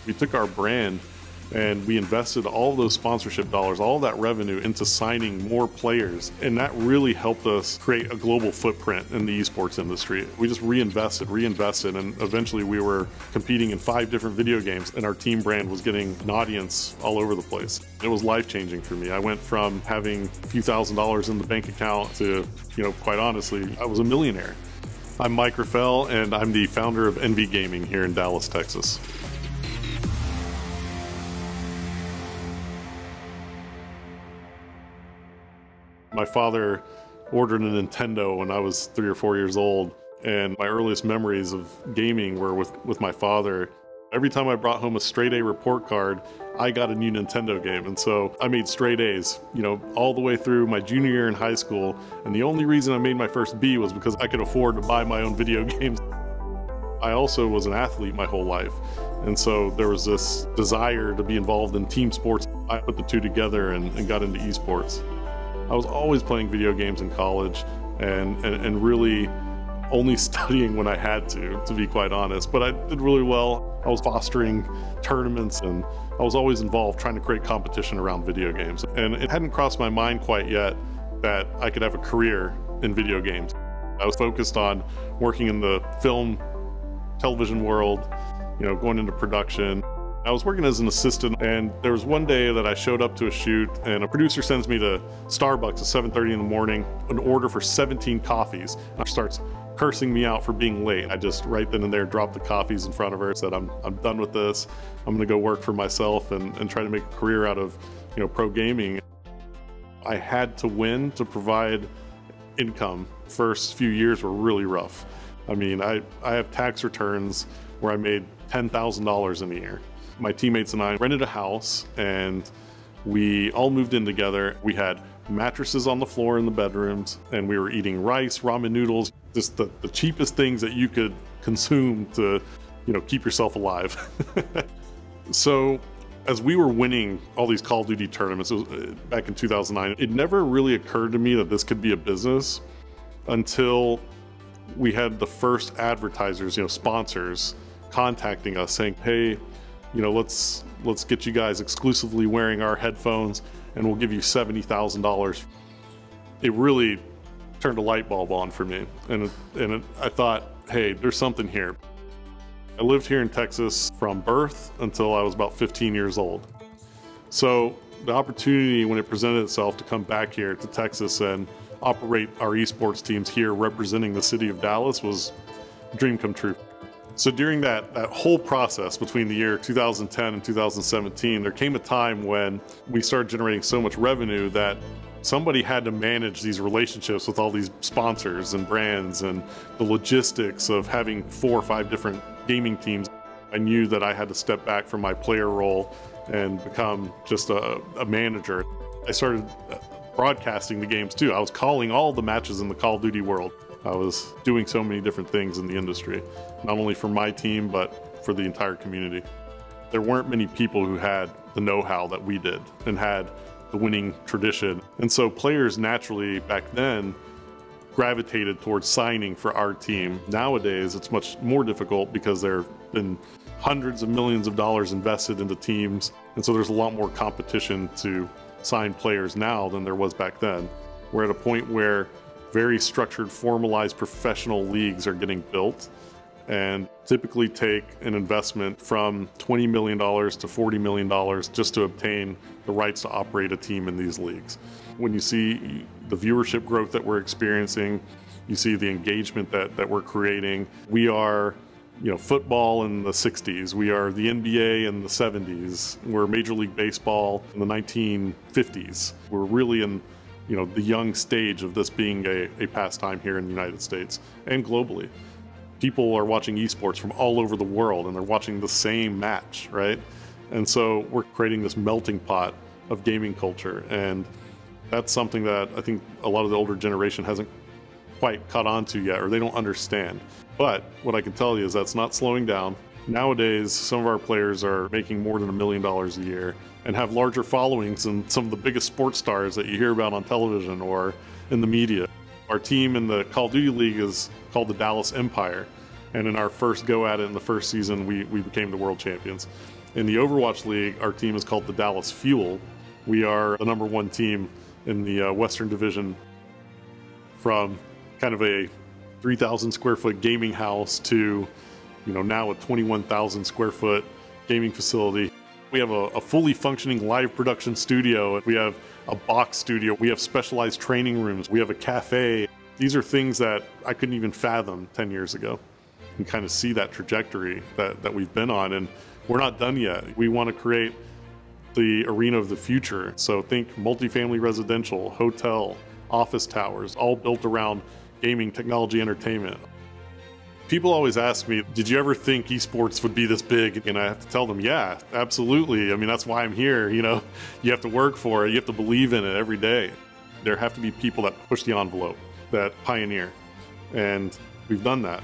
We took our brand and we invested all those sponsorship dollars, all that revenue into signing more players. And that really helped us create a global footprint in the esports industry. We just reinvested, and eventually we were competing in 5 different video games, and our team brand was getting an audience all over the place. It was life-changing for me. I went from having a few $1,000s in the bank account to, quite honestly, I was a millionaire. I'm Mike Rufail, and I'm the founder of NV Gaming here in Dallas, Texas. My father ordered a Nintendo when I was 3 or 4 years old, and my earliest memories of gaming were with my father. Every time I brought home a straight A report card, I got a new Nintendo game, and so I made straight A's, all the way through my junior year in high school, and the only reason I made my first B was because I could afford to buy my own video games. I also was an athlete my whole life, and so there was this desire to be involved in team sports. I put the two together and got into esports. I was always playing video games in college and really only studying when I had to be quite honest. But I did really well. I was fostering tournaments and I was always involved trying to create competition around video games. And it hadn't crossed my mind quite yet that I could have a career in video games. I was focused on working in the film, television world, going into production. I was working as an assistant, and there was one day that I showed up to a shoot and a producer sends me to Starbucks at 7:30 in the morning, an order for 17 coffees, and starts cursing me out for being late. I just right then and there dropped the coffees in front of her and said, I'm done with this. I'm gonna go work for myself and try to make a career out of pro gaming. I had to win to provide income. First few years were really rough. I mean, I have tax returns where I made $10,000 in a year. My teammates and I rented a house and we all moved in together. We had mattresses on the floor in the bedrooms and we were eating rice, ramen noodles, just the cheapest things that you could consume to, keep yourself alive. So as we were winning all these Call of Duty tournaments, it was back in 2009, it never really occurred to me that this could be a business until we had the first advertisers, sponsors contacting us saying, hey, let's get you guys exclusively wearing our headphones and we'll give you $70,000. It really turned a light bulb on for me. I thought, hey, there's something here. I lived here in Texas from birth until I was about 15 years old. So the opportunity when it presented itself to come back here to Texas and operate our esports teams here representing the city of Dallas was a dream come true. So during that whole process between the year 2010 and 2017, there came a time when we started generating so much revenue that somebody had to manage these relationships with all these sponsors and brands and the logistics of having 4 or 5 different gaming teams. I knew that I had to step back from my player role and become just a manager. I started broadcasting the games too. I was calling all the matches in the Call of Duty world. I was doing so many different things in the industry, not only for my team, but for the entire community. There weren't many people who had the know-how that we did and had the winning tradition. And so players naturally back then gravitated towards signing for our team. Nowadays, it's much more difficult because there have been hundreds of millions of dollars invested into teams. And so there's a lot more competition to sign players now than there was back then. We're at a point where very structured, formalized professional leagues are getting built and typically take an investment from $20 million to $40 million just to obtain the rights to operate a team in these leagues. When you see the viewership growth that we're experiencing, you see the engagement that we're creating. We are football in the 60s. We are the NBA in the 70s. We're Major League Baseball in the 1950s. We're really in the young stage of this being a pastime here in the United States and globally. People are watching esports from all over the world and they're watching the same match, right? And so we're creating this melting pot of gaming culture, and that's something that I think a lot of the older generation hasn't quite caught on to yet, or they don't understand. But what I can tell you is that's not slowing down. Nowadays, some of our players are making more than $1 million a year and have larger followings than some of the biggest sports stars that you hear about on television or in the media. Our team in the Call of Duty League is called the Dallas Empire, and in our first go at it in the first season, we became the world champions. In the Overwatch League, our team is called the Dallas Fuel. We are the #1 team in the Western Division, from kind of a 3,000 square foot gaming house to, now a 21,000 square foot gaming facility. We have a fully functioning live production studio. We have a box studio. We have specialized training rooms. We have a cafe. These are things that I couldn't even fathom 10 years ago. And kind of see that trajectory that we've been on, and we're not done yet. We want to create the arena of the future. So think multifamily residential, hotel, office towers, all built around gaming, technology, entertainment. People always ask me, did you ever think esports would be this big? And I have to tell them, yeah, absolutely. I mean, that's why I'm here. You have to work for it. You have to believe in it every day. There have to be people that push the envelope, that pioneer. And we've done that.